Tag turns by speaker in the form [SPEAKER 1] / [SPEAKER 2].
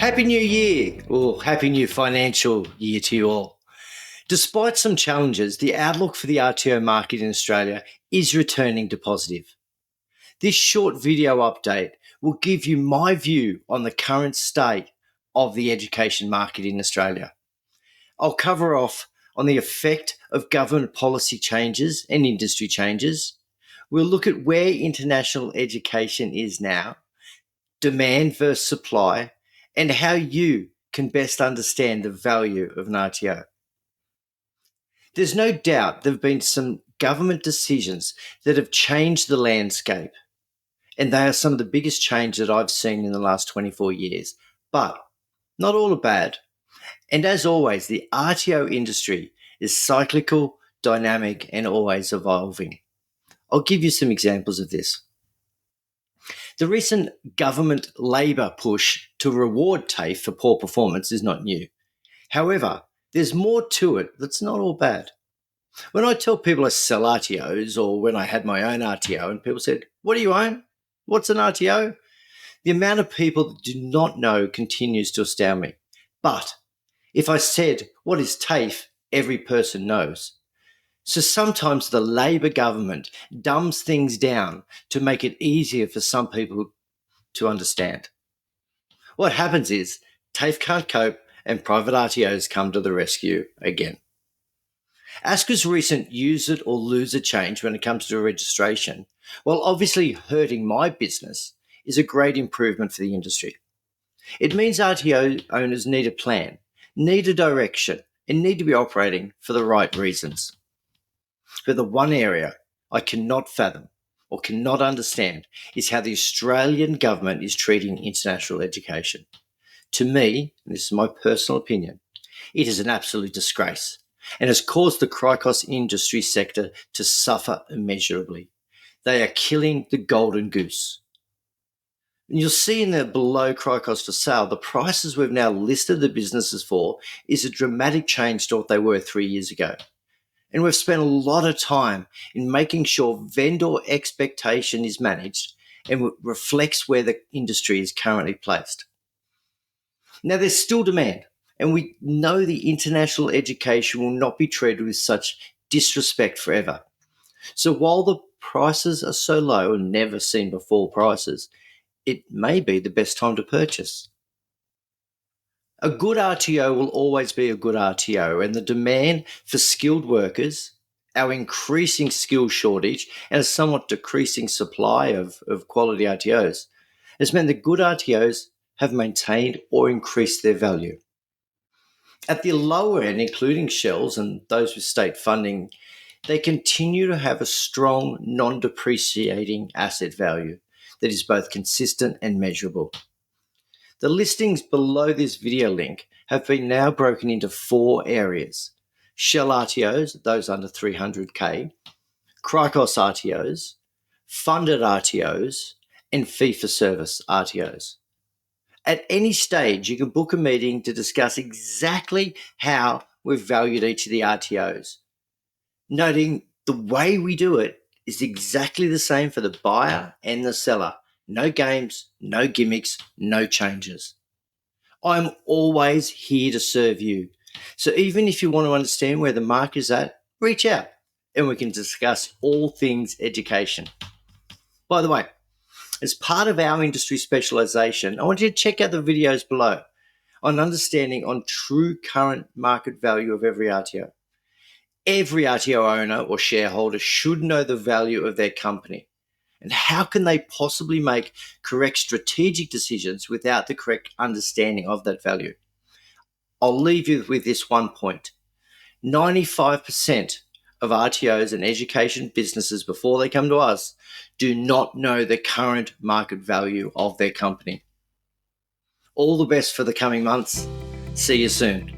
[SPEAKER 1] Happy New Year, or Happy New Financial Year to you all. Despite some challenges, the outlook for the RTO market in Australia is returning to positive. This short video update will give you my view on the current state of the education market in Australia. I'll cover off on the effect of government policy changes and industry changes. We'll look at where international education is now, demand versus supply, and how you can best understand the value of an RTO. There's no doubt there have been some government decisions that have changed the landscape, and they are some of the biggest changes that I've seen in the last 24 years. But not all are bad. And as always, the RTO industry is cyclical, dynamic, and always evolving. I'll give you some examples of this. The recent government Labor push to reward TAfe for poor performance is not new. However, there's more to it that's not all bad. When I tell people I sell RTOs, or when I had my own RTO and people said, "What do you own? What's an RTO?" The amount of people that do not know continues to astound me. But if I said, "What is TAfe?" every person knows. So sometimes the Labor government dumbs things down to make it easier for some people to understand. What happens is TAfe can't cope and private RTOs come to the rescue again. ASCA's recent use it or lose it change when it comes to registration, while obviously hurting my business, is a great improvement for the industry. It means RTO owners need a plan, need a direction, and need to be operating for the right reasons. But the one area I cannot fathom or cannot understand is how the Australian government is treating international education. To me, and this is my personal opinion, it is an absolute disgrace and has caused the Cricos industry sector to suffer immeasurably. They are killing the golden goose. And you'll see in the below Cricos for sale, the prices we've now listed the businesses for is a dramatic change to what they were 3 years ago. And we've spent a lot of time in making sure vendor expectation is managed and reflects where the industry is currently placed. Now, there's still demand, and we know the international education will not be treated with such disrespect forever. So while the prices are so low and never seen before prices, it may be the best time to purchase. A good RTO will always be a good RTO, and the demand for skilled workers, our increasing skill shortage, and a somewhat decreasing supply of quality RTOs has meant that good RTOs have maintained or increased their value. At the lower end, including shells and those with state funding, they continue to have a strong, non-depreciating asset value that is both consistent and measurable. The listings below this video link have been now broken into 4 areas: shell RTOs, those under 300K, Cricos RTOs, funded RTOs, and fee-for-service RTOs. At any stage, you can book a meeting to discuss exactly how we've valued each of the RTOs, noting the way we do it is exactly the same for the buyer and the seller. No games, no gimmicks, no changes. I'm always here to serve you. So even if you want to understand where the market is at, reach out and we can discuss all things education. By the way, as part of our industry specialization, I want you to check out the videos below on understanding on true current market value of every RTO. Every RTO owner or shareholder should know the value of their company. And how can they possibly make correct strategic decisions without the correct understanding of that value? I'll leave you with this one point. 95% of RTOs and education businesses before they come to us do not know the current market value of their company. All the best for the coming months. See you soon.